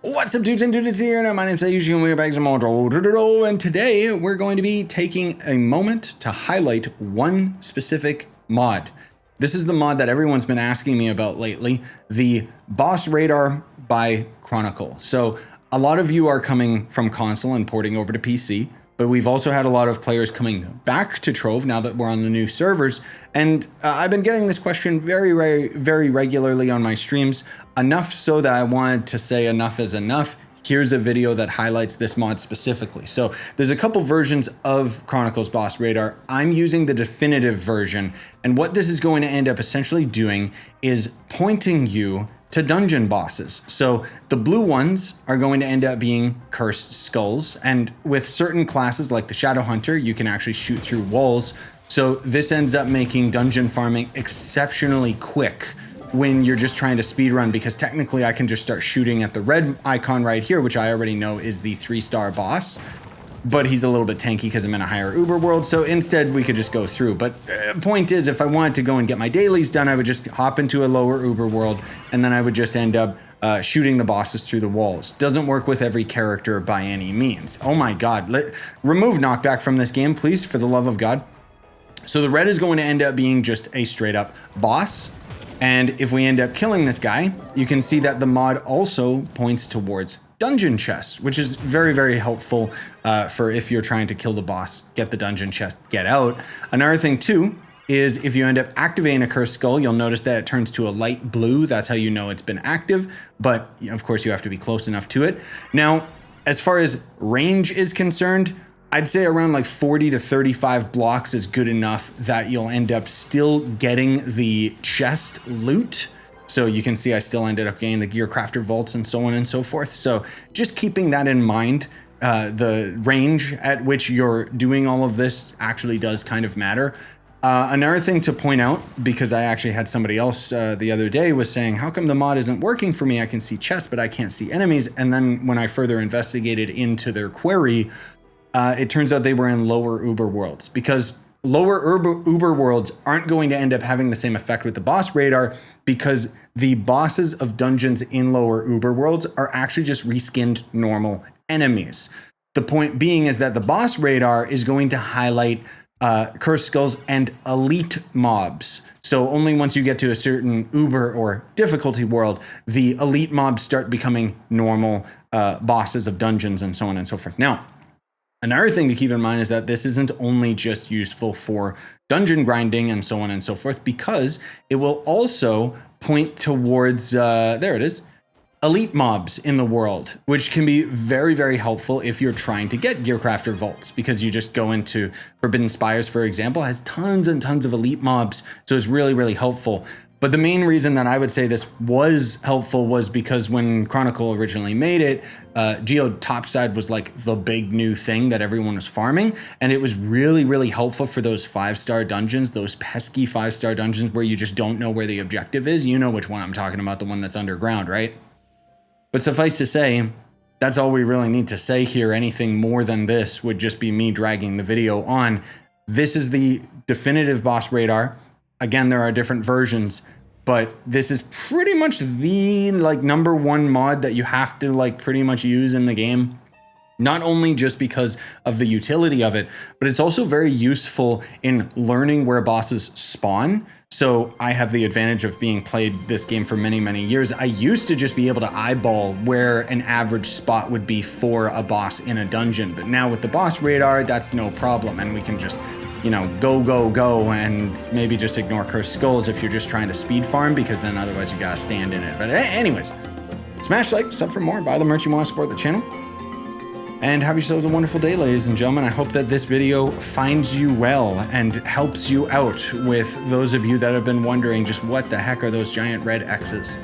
What's up, dudes and dudes here? Now, my name's Scyushi and we're back to more. And today we're going to be taking a moment to highlight one specific mod. This is the mod that everyone's been asking me about lately, the Boss Radar by Chronicle. So a lot of you are coming from console and porting over to PC, but we've also had a lot of players coming back to Trove now that we're on the new servers. And I've been getting this question very regularly on my streams, enough so that I wanted to say enough is enough. Here's a video that highlights this mod specifically. So there's a couple versions of Chronicle's Boss Radar. I'm using the definitive version. And what this is going to end up essentially doing is pointing you to dungeon bosses. So the blue ones are going to end up being cursed skulls. And with certain classes like the Shadow Hunter, you can actually shoot through walls. So this ends up making dungeon farming exceptionally quick when you're just trying to speedrun, because technically I can just start shooting at the red icon right here, which I already know is the 3-star boss, but he's a little bit tanky because I'm in a higher Uber world. So instead we could just go through. But point is, if I wanted to go and get my dailies done, I would just hop into a lower Uber world and then I would just end up shooting the bosses through the walls. Doesn't work with every character by any means. Oh my God, remove knockback from this game, please, for the love of God. So the red is going to end up being just a straight up boss. And if we end up killing this guy, you can see that the mod also points towards dungeon chests, which is very helpful for if you're trying to kill the boss, get the dungeon chest, get out. Another thing too is if you end up activating a cursed skull, you'll notice that it turns to a light blue. That's how you know it's been active, but of course you have to be close enough to it. Now, as far as range is concerned, I'd say around like 40 to 35 blocks is good enough that you'll end up still getting the chest loot. So you can see I still ended up getting the gear crafter vaults and so on and so forth. So just keeping that in mind, the range at which you're doing all of this actually does kind of matter. Another thing to point out, because I actually had somebody else the other day was saying, how come the mod isn't working for me? I can see chests, but I can't see enemies. And then when I further investigated into their query, it turns out they were in lower Uber worlds, because lower Uber worlds aren't going to end up having the same effect with the boss radar, because the bosses of dungeons in lower Uber worlds are actually just reskinned normal enemies. The point being is that the boss radar is going to highlight cursed skulls and elite mobs. So only once you get to a certain Uber or difficulty world, the elite mobs start becoming normal bosses of dungeons and so on and so forth. Now, another thing to keep in mind is that this isn't only just useful for dungeon grinding and so on and so forth, because it will also point towards, there it is, elite mobs in the world, which can be very helpful if you're trying to get gear crafter vaults, because you just go into Forbidden Spires, for example, has tons and tons of elite mobs. So it's really helpful. But the main reason that I would say this was helpful was because when Chronicle originally made it, Geo Topside was like the big new thing that everyone was farming. And it was really helpful for those 5-star dungeons, those pesky 5-star dungeons where you just don't know where the objective is. You know which one I'm talking about, the one that's underground, right? But suffice to say, that's all we really need to say here. Anything more than this would just be me dragging the video on. This is the definitive boss radar. Again, there are different versions, but this is pretty much the #1 mod that you have to pretty much use in the game. Not only just because of the utility of it, but it's also very useful in learning where bosses spawn. So I have the advantage of being played this game for many years. I used to just be able to eyeball where an average spot would be for a boss in a dungeon. But now with the boss radar, that's no problem. And we can just, you know, go, and maybe just ignore cursed skulls if you're just trying to speed farm, because then otherwise you gotta stand in it. But anyways, smash like, sub for more, buy the merch you want to support the channel. And have yourselves a wonderful day, ladies and gentlemen. I hope that this video finds you well and helps you out with those of you that have been wondering just what the heck are those giant red X's.